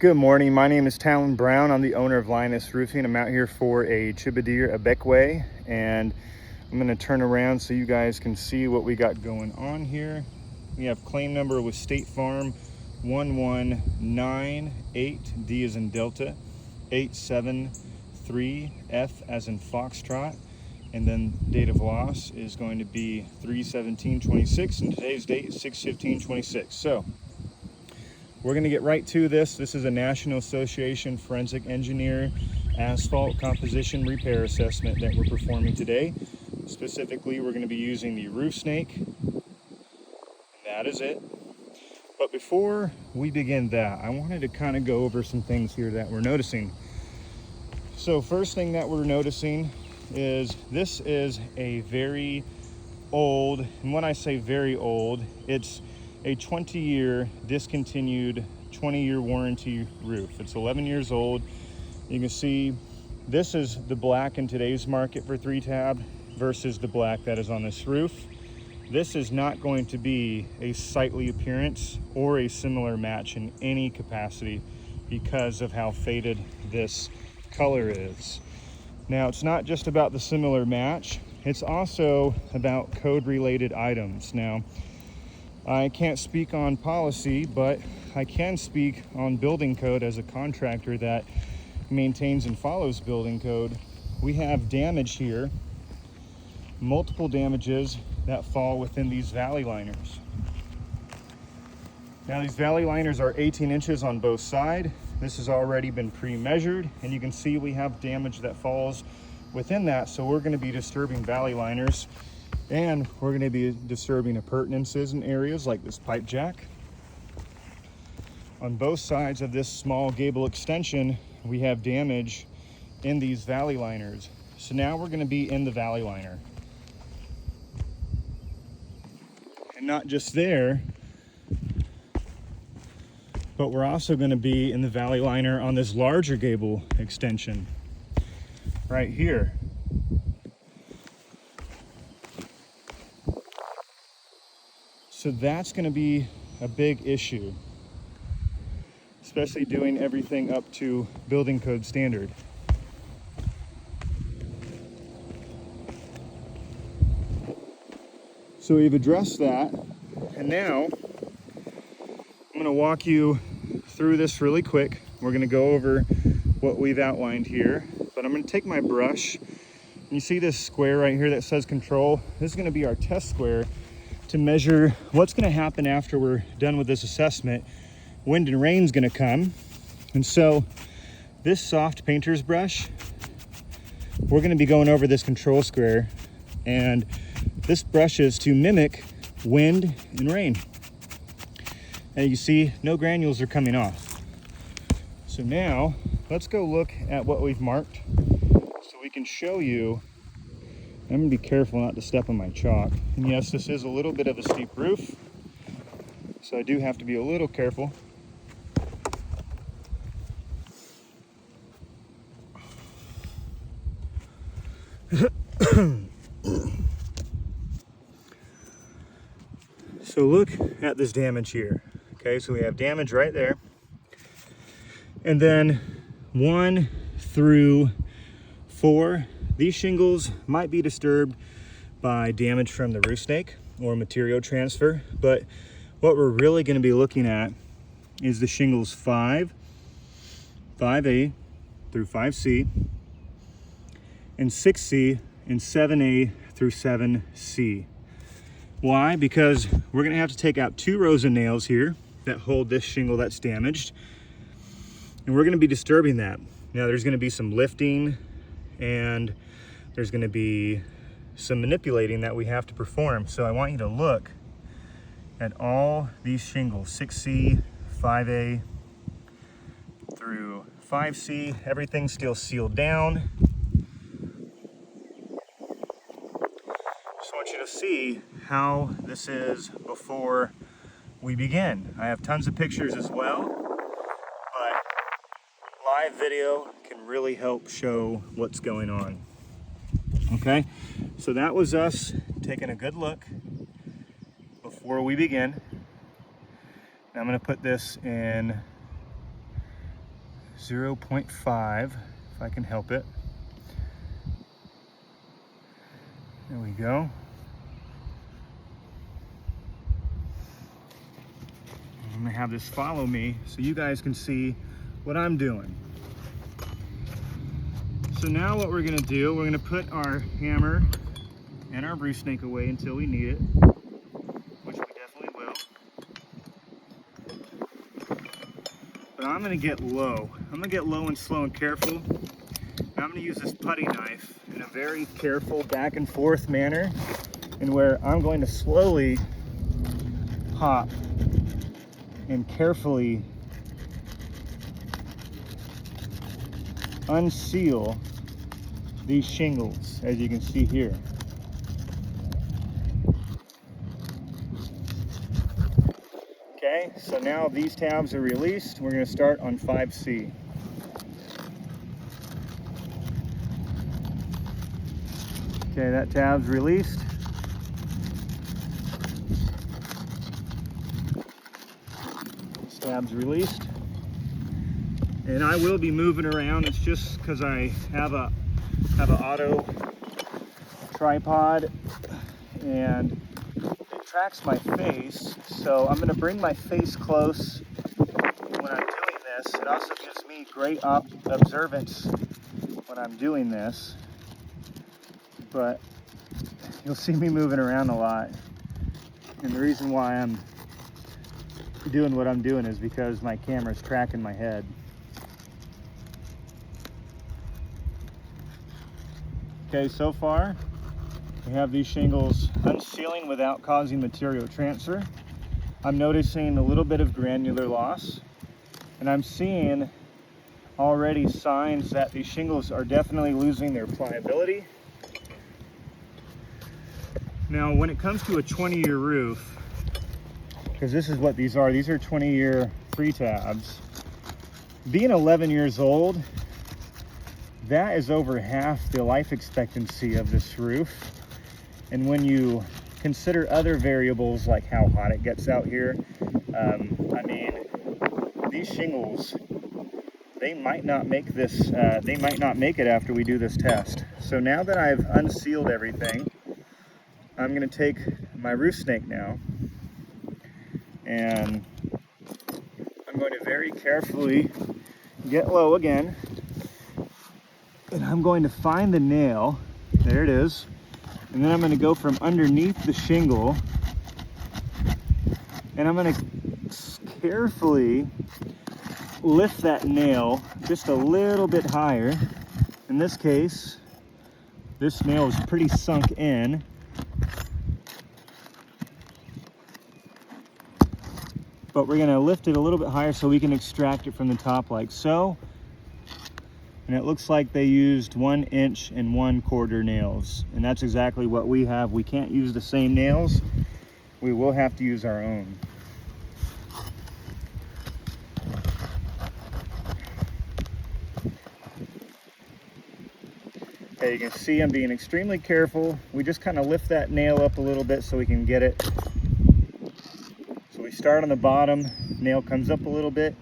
Good morning, my name is Talon Brown. I'm the owner of Linus Roofing. I'm out here for a Chidibere Ibekwe, and I'm gonna turn around so you guys can see what we got going on here. We have claim number with State Farm 1198, D as in Delta, 873, F as in Foxtrot, and then date of loss is going to be 3/17/26, and today's date is 6/15/26. So we're going to get right to this. This is a National Association Forensic Engineer Asphalt Composition Repair Assessment that we're performing today. Specifically, we're going to be using the roof snake. And that is it. But before we begin that, I wanted to kind of go over some things here that we're noticing. So first thing that we're noticing is this is a very old, and when I say very old, it's a 20-year discontinued 20-year warranty roof. It's 11 years old. You can see this is the black in today's market for 3-tab versus the black that is on this roof. This is not going to be a sightly appearance or a similar match in any capacity because of how faded this color is. Now, it's not just about the similar match, it's also about code related items. Now, I can't speak on policy, but I can speak on building code as a contractor that maintains and follows building code. We have damage here, multiple damages that fall within these valley liners. Now, these valley liners are 18 inches on both sides. This has already been pre-measured, and you can see we have damage that falls within that. So we're going to be disturbing valley liners, and we're going to be disturbing appurtenances in areas like this pipe jack. On both sides of this small gable extension, we have damage in these valley liners. So now we're going to be in the valley liner. And not just there, but we're also going to be in the valley liner on this larger gable extension right here. So that's going to be a big issue, especially doing everything up to building code standard. So we've addressed that, and now I'm going to walk you through this really quick. We're going to go over what we've outlined here, but I'm going to take my brush, and you see this square right here that says control. This is going to be our test square to measure what's going to happen after we're done with this assessment. Wind and rain's going to come, and so this soft painter's brush, we're going to be going over this control square, and this brush is to mimic wind and rain. And you see no granules are coming off. So now let's go look at what we've marked so we can show you. I'm gonna be careful not to step on my chalk. And yes, this is a little bit of a steep roof, so I do have to be a little careful. So look at this damage here. Okay, so we have damage right there. And then 1 through 4, these shingles might be disturbed by damage from the roof snake or material transfer, but what we're really going to be looking at is the shingles 5, 5A through 5C, and 6C, and 7A through 7C. Why? Because we're going to have to take out 2 rows of nails here that hold this shingle that's damaged, and we're going to be disturbing that. Now there's going to be some lifting, and there's going to be some manipulating that we have to perform. So I want you to look at all these shingles, 6C, 5A through 5C. Everything's still sealed down. Just want you to see how this is before we begin. I have tons of pictures as well, but live video can really help show what's going on. Okay, so that was us taking a good look before we begin. Now I'm going to put this in 0.5, if I can help it. There we go. I'm gonna have this follow me so you guys can see what I'm doing. So now what we're gonna do, we're gonna put our hammer and our brew snake away until we need it, which we definitely will. But I'm gonna get low. I'm gonna get low and slow and careful. And I'm gonna use this putty knife in a very careful back and forth manner, and where I'm going to slowly pop and carefully unseal these shingles, as you can see here. Okay, so now these tabs are released. We're going to start on 5C. Okay, that tab's released. This tab's released. And I will be moving around. It's just because I have an auto tripod and it tracks my face. So I'm going to bring my face close when I'm doing this. It also gives me great observance when I'm doing this. But you'll see me moving around a lot. And the reason why I'm doing what I'm doing is because my camera's tracking my head. Okay, so far we have these shingles unsealing without causing material transfer. I'm noticing a little bit of granular loss, and I'm seeing already signs that these shingles are definitely losing their pliability. Now, when it comes to a 20-year roof, because this is what these are 20-year free tabs. Being 11 years old, that is over half the life expectancy of this roof. And when you consider other variables like how hot it gets out here, I mean, these shingles, they might not make this, they might not make it after we do this test. So now that I've unsealed everything, I'm going to take my roof snake now, and I'm going to very carefully get low again, and I'm going to find the nail. There it is. And then I'm going to go from underneath the shingle, and I'm going to carefully lift that nail just a little bit higher. In this case, this nail is pretty sunk in. But we're going to lift it a little bit higher so we can extract it from the top like so. And it looks like they used 1 inch and 1/4 nails. And that's exactly what we have. We can't use the same nails. We will have to use our own. Okay, you can see I'm being extremely careful. We just kind of lift that nail up a little bit so we can get it. So we start on the bottom, nail comes up a little bit,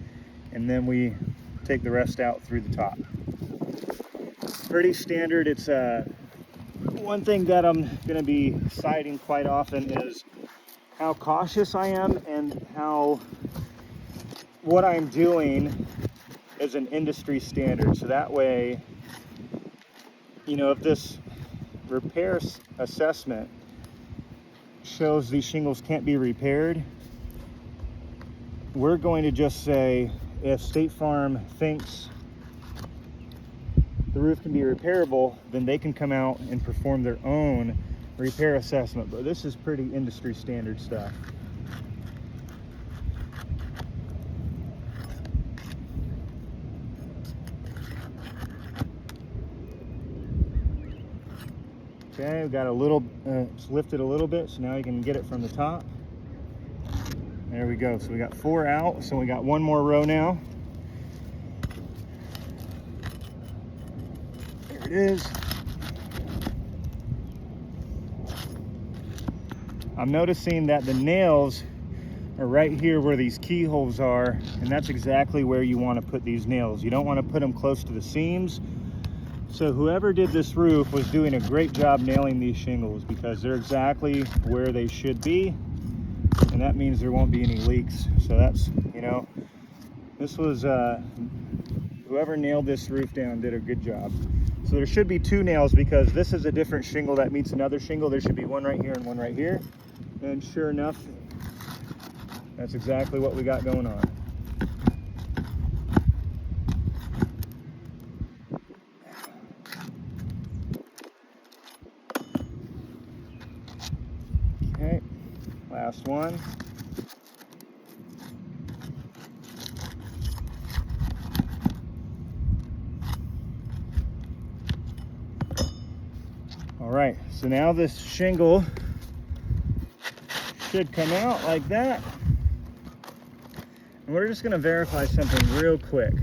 and then we take the rest out through the top. Pretty standard. It's one thing that I'm going to be citing quite often is how cautious I am and how what I'm doing is an industry standard. So that way, you know, if this repair assessment shows these shingles can't be repaired, we're going to just say if State Farm thinks the roof can be repairable, then they can come out and perform their own repair assessment. But this is pretty industry standard stuff. Okay, we've got a little, it's lifted a little bit, so now you can get it from the top. There we go. So we got 4 out, so we got 1 more row now. There it is. I'm noticing that the nails are right here where these keyholes are, and that's exactly where you want to put these nails. You don't want to put them close to the seams. So whoever did this roof was doing a great job nailing these shingles, because they're exactly where they should be, and that means there won't be any leaks. So that's, you know, this was whoever nailed this roof down did a good job. So there should be 2 nails, because this is a different shingle that meets another shingle. There should be one right here and one right here, and sure enough, that's exactly what we got going on. Okay, last one. All right, so now this shingle should come out like that. And we're just gonna verify something real quick.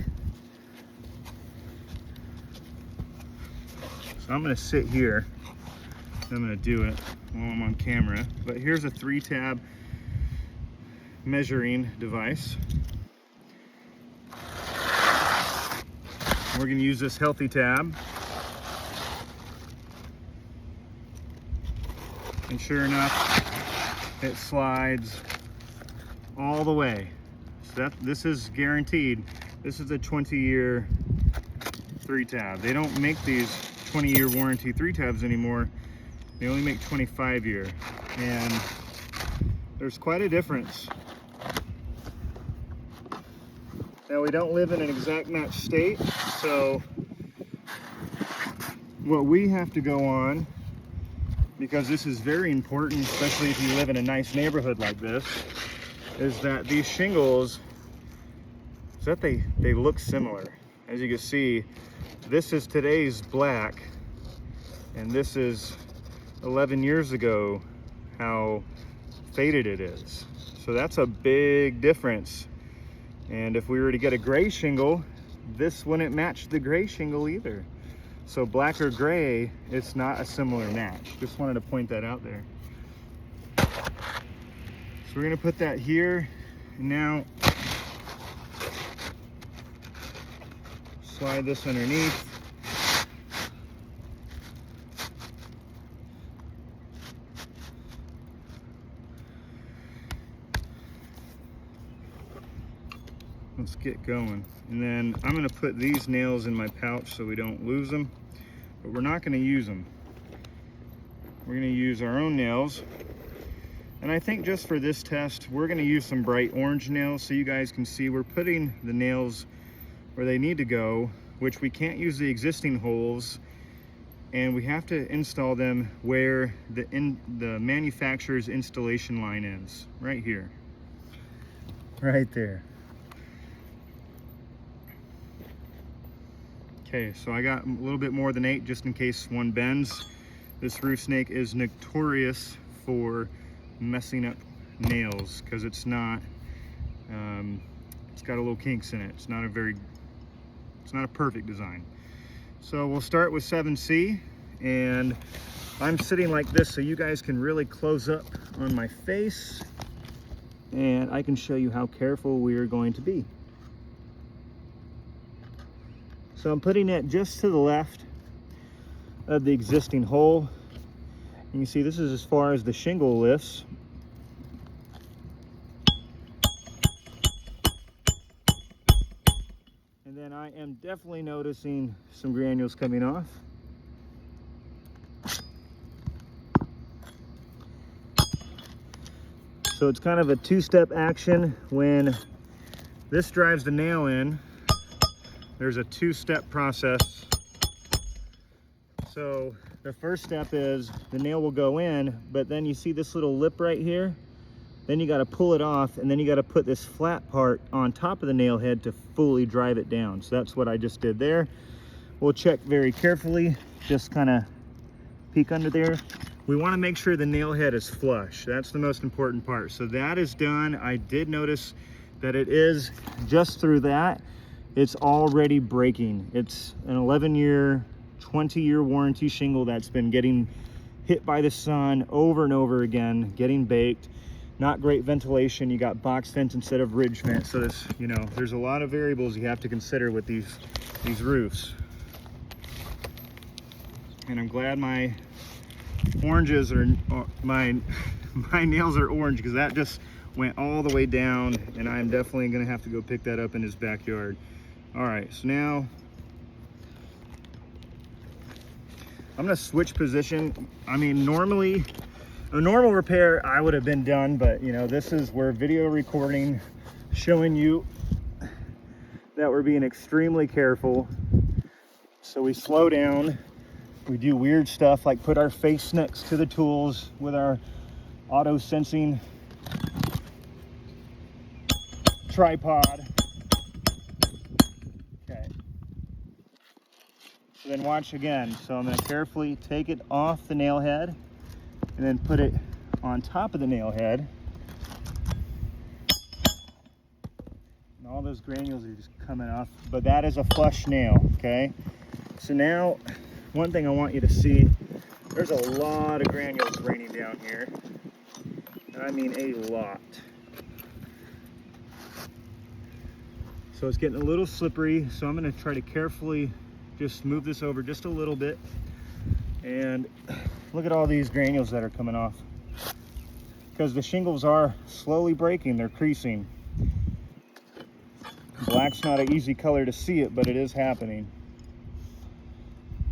So I'm gonna sit here. I'm gonna do it while I'm on camera. But here's a 3-tab measuring device. We're gonna use this healthy tab. And sure enough, it slides all the way. So this is guaranteed. This is a 20-year 3-tab. They don't make these 20-year warranty 3-tabs anymore. They only make 25-year. And there's quite a difference. Now, we don't live in an exact match state, so what we have to go on, because this is very important, especially if you live in a nice neighborhood like this, is that these shingles, is that they look similar. As you can see, this is today's black, and this is 11 years ago how faded it is. So that's a big difference. And if we were to get a gray shingle, this wouldn't match the gray shingle either. So black or gray, it's not a similar match. Just wanted to point that out there. So we're gonna put that here. And now, slide this underneath. Let's get going. And then I'm gonna put these nails in my pouch so we don't lose them, but we're not gonna use them. We're gonna use our own nails. And I think just for this test, we're gonna use some bright orange nails so you guys can see we're putting the nails where they need to go, which we can't use the existing holes, and we have to install them where the manufacturer's installation line is, right here. Right there. Okay, so I got a little bit more than 8 just in case one bends. This roof snake is notorious for messing up nails because it's not, it's got a little kinks in it. It's not a perfect design. So we'll start with 7C, and I'm sitting like this so you guys can really close up on my face, and I can show you how careful we are going to be. So I'm putting it just to the left of the existing hole. You can see this is as far as the shingle lifts. And then I am definitely noticing some granules coming off. So it's kind of a two-step action. When this drives the nail in, there's a two-step process. So the first step is the nail will go in, but then you see this little lip right here? Then you got to pull it off, and then you got to put this flat part on top of the nail head to fully drive it down. So that's what I just did there. We'll check very carefully, just kind of peek under there. We want to make sure the nail head is flush. That's the most important part. So that is done. I did notice that it is just through that. It's already breaking. It's an 11-year, 20-year warranty shingle that's been getting hit by the sun over and over again, getting baked. not great ventilation. You got box vent instead of ridge vent. So this, you know, there's a lot of variables you have to consider with these roofs. And I'm glad my oranges are, my nails are orange, because that just went all the way down, and I'm definitely gonna have to go pick that up in his backyard. All right, so now I'm gonna switch position. I mean, normally, a normal repair I would have been done, but you know, this is where video recording, showing you that we're being extremely careful. So we slow down, we do weird stuff like put our face next to the tools with our auto sensing tripod. Okay. So then watch again. So I'm going to carefully take it off the nail head and then put it on top of the nail head. And all those granules are just coming off, but that is a flush nail, okay? So now, one thing I want you to see, there's a lot of granules raining down here. And I mean a lot. So it's getting a little slippery, so I'm going to try to carefully just move this over just a little bit. And look at all these granules that are coming off, because the shingles are slowly breaking, they're creasing. Black's not an easy color to see it, but it is happening.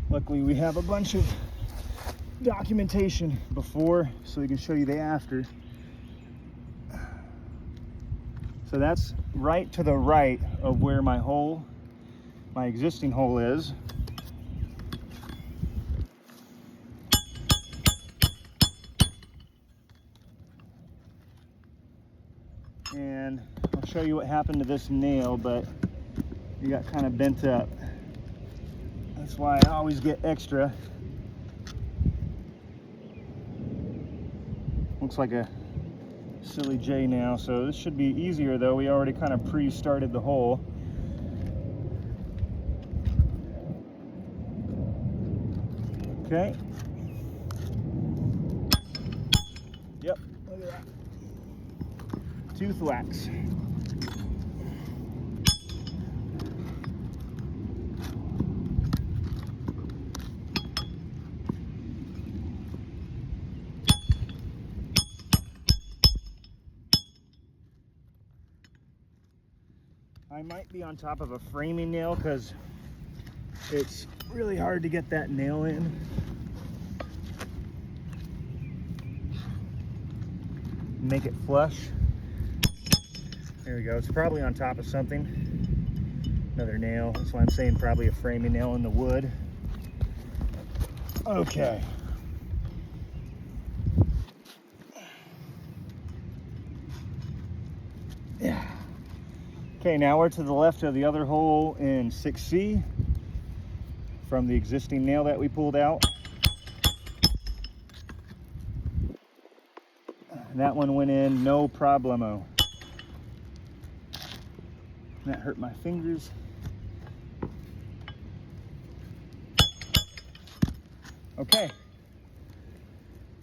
Luckily we have a bunch of documentation before, so we can show you the after. So that's right to the right of where my existing hole is. And I'll show you what happened to this nail, but it got kind of bent up. That's why I always get extra. Looks like a silly J now, so this should be easier though. We already kind of pre-started the hole. Okay. Yep, look at that. Tooth wax. I might be on top of a framing nail because it's really hard to get that nail in. Make it flush. There we go. It's probably on top of something. Another nail. That's why I'm saying probably a framing nail in the wood. Okay. Yeah. Okay, now we're to the left of the other hole in 6C from the existing nail that we pulled out. That one went in no problemo. That hurt my fingers. Okay.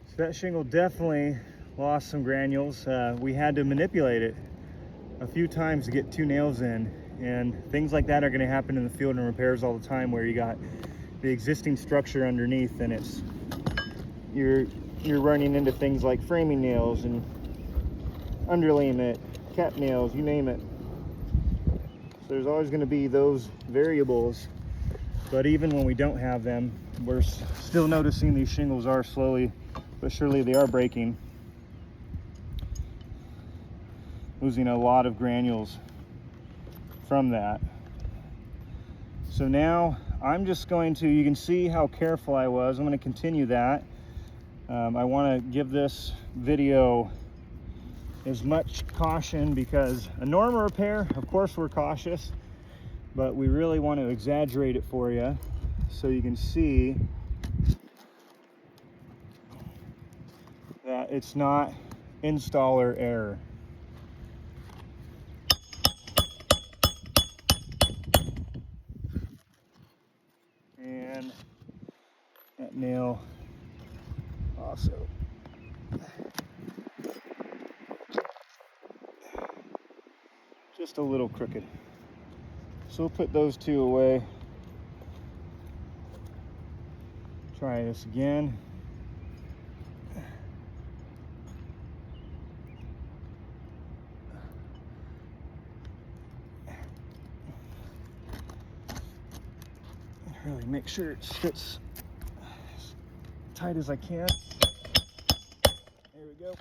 So that shingle definitely lost some granules. We had to manipulate it a few times to get 2 nails in, and things like that are going to happen in the field and repairs all the time, where you got the existing structure underneath and it's you're running into things like framing nails and underlayment, cap nails, you name it. So there's always going to be those variables, but even when we don't have them, we're still noticing these shingles are slowly but surely they are breaking, losing a lot of granules from that. So now I'm just going to, you can see how careful I was. I'm going to continue that. I want to give this video as much caution, because a normal repair, of course we're cautious, but we really want to exaggerate it for you so you can see that it's not installer error. And that nail also. just a little crooked. So we'll put those two away. Try this again. Really make sure it fits as tight as I can. There we go.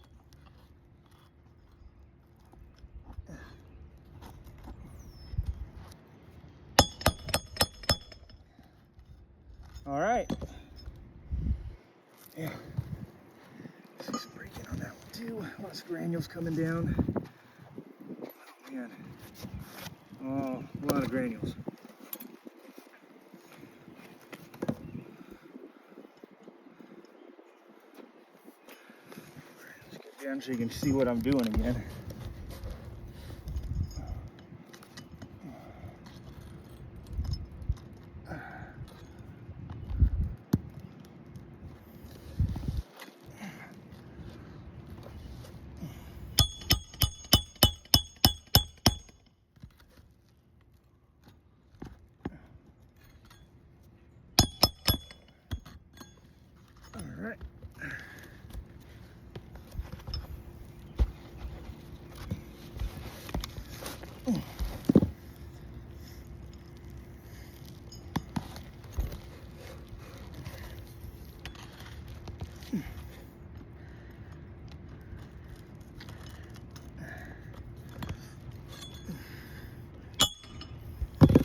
All right. Yeah. See some breaking on that one too. Lots of granules coming down. Oh man. Oh, a lot of granules. Let's get down so you can see what I'm doing again. All right.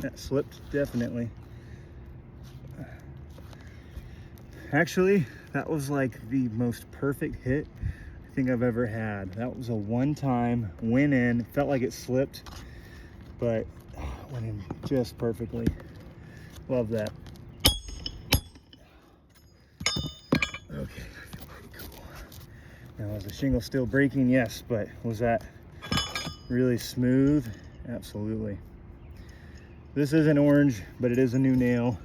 That slipped, definitely. Actually, that was like the most perfect hit I think I've ever had. That was a one-time, went in, felt like it slipped, but went in just perfectly. Love that. Okay, I feel pretty cool. Now, is the shingle still breaking? Yes, but was that really smooth? Absolutely. This isn't orange, but it is a new nail.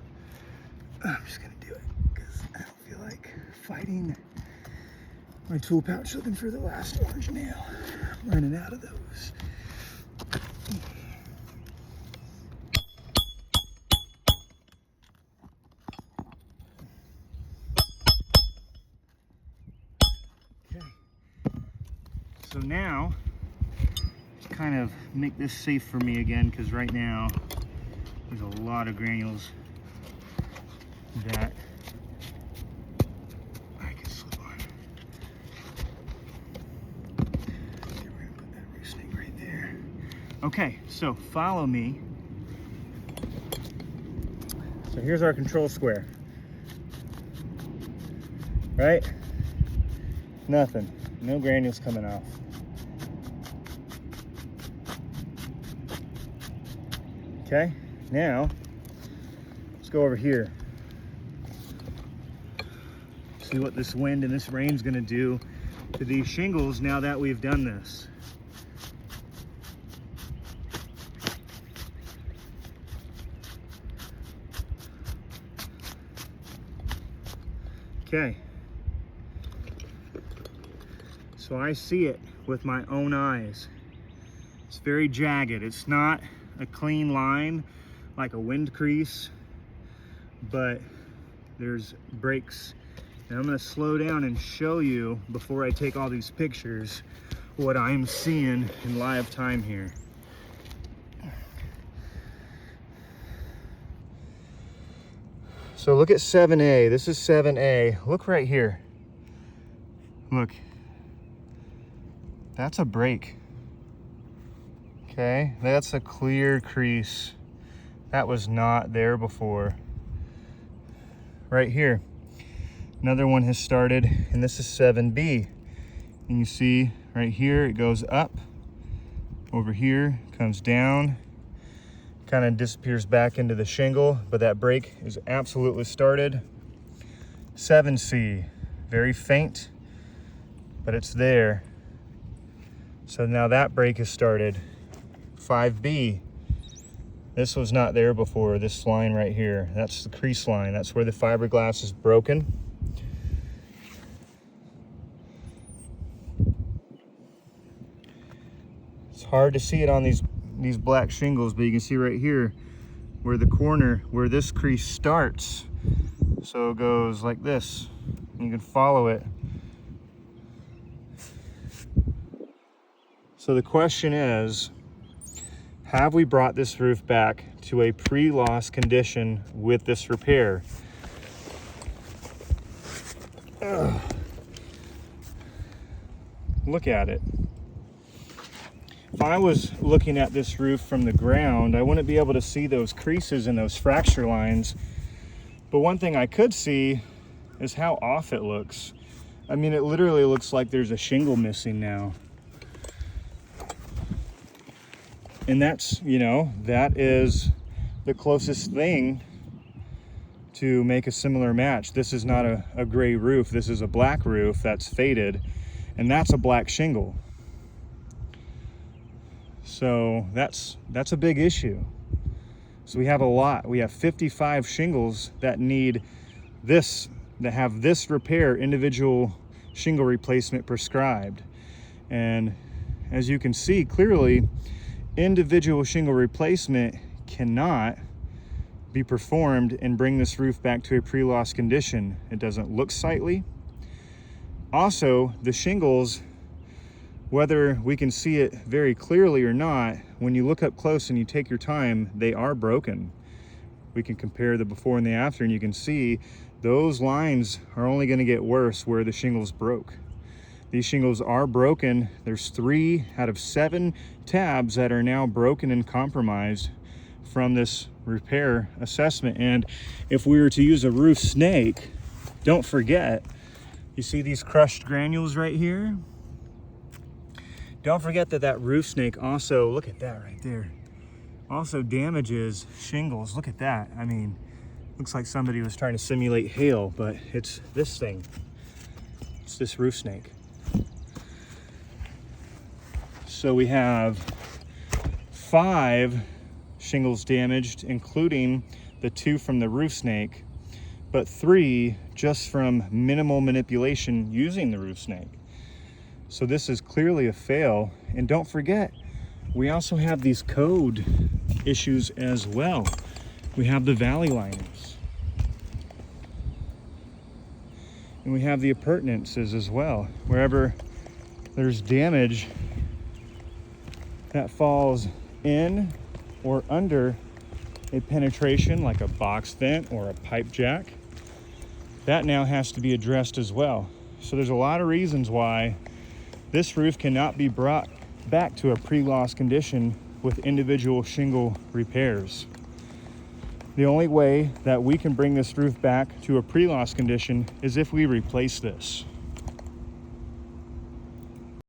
I'm just gonna do it because I don't feel like fighting my tool pouch looking for the last orange nail. I'm running out of those. Okay. So now, kind of make this safe for me again, because right now there's a lot of granules that I can slip on. Okay, we're gonna put that roost snake right there. Okay, so follow me. So here's our control square. Right? Nothing. No granules coming off. Okay, now let's go over here. See what this wind and this rain's gonna do to these shingles now that we've done this. Okay, so I see it with my own eyes. It's very jagged. It's not a clean line like a wind crease, but there's breaks. And I'm gonna slow down and show you, before I take all these pictures, what I'm seeing in live time here. So look at 7A. This is 7A. Look right here. Look. That's a break. Okay, that's a clear crease. That was not there before. Right here. Another one has started, and this is 7B. And you see right here, it goes up. Over here, comes down. Kind of disappears back into the shingle, but that break is absolutely started. 7C, very faint, but it's there. So now that break is started. 5B, this was not there before, this line right here. That's the crease line. That's where the fiberglass is broken. It's hard to see it on these these black shingles, but you can see right here where the corner, where this crease starts. So it goes like this. You can follow it. So the question is, have we brought this roof back to a pre-loss condition with this repair? Ugh. Look at it. If I was looking at this roof from the ground, I wouldn't be able to see those creases and those fracture lines. But one thing I could see is how off it looks. I mean, it literally looks like there's a shingle missing now. And that's, you know, that is the closest thing to make a similar match. This is not a gray roof. This is a black roof that's faded, and that's a black shingle. So that's a big issue. So we have a lot. We have 55 shingles that need this, that have this repair, individual shingle replacement prescribed. And as you can see clearly, individual shingle replacement cannot be performed and bring this roof back to a pre-loss condition. It doesn't look sightly. Also, the shingles, whether we can see it very clearly or not, when you look up close and you take your time, they are broken. We can compare the before and the after, and you can see those lines are only going to get worse where the shingles broke. These shingles are broken. There's 3 out of 7 tabs that are now broken and compromised from this repair assessment. And if we were to use a roof snake, don't forget, you see these crushed granules right here? Don't forget that that roof snake also, look at that right there, also damages shingles. Look at that. I mean, looks like somebody was trying to simulate hail, but it's this thing. It's this roof snake. So we have 5 shingles damaged, including the 2 from the roof snake, but 3 just from minimal manipulation using the roof snake. So this is clearly a fail. And don't forget, we also have these code issues as well. We have the valley liners. And we have the appurtenances as well. Wherever there's damage that falls in or under a penetration like a box vent or a pipe jack, that now has to be addressed as well. So there's a lot of reasons why this roof cannot be brought back to a pre-loss condition with individual shingle repairs. The only way that we can bring this roof back to a pre-loss condition is if we replace this.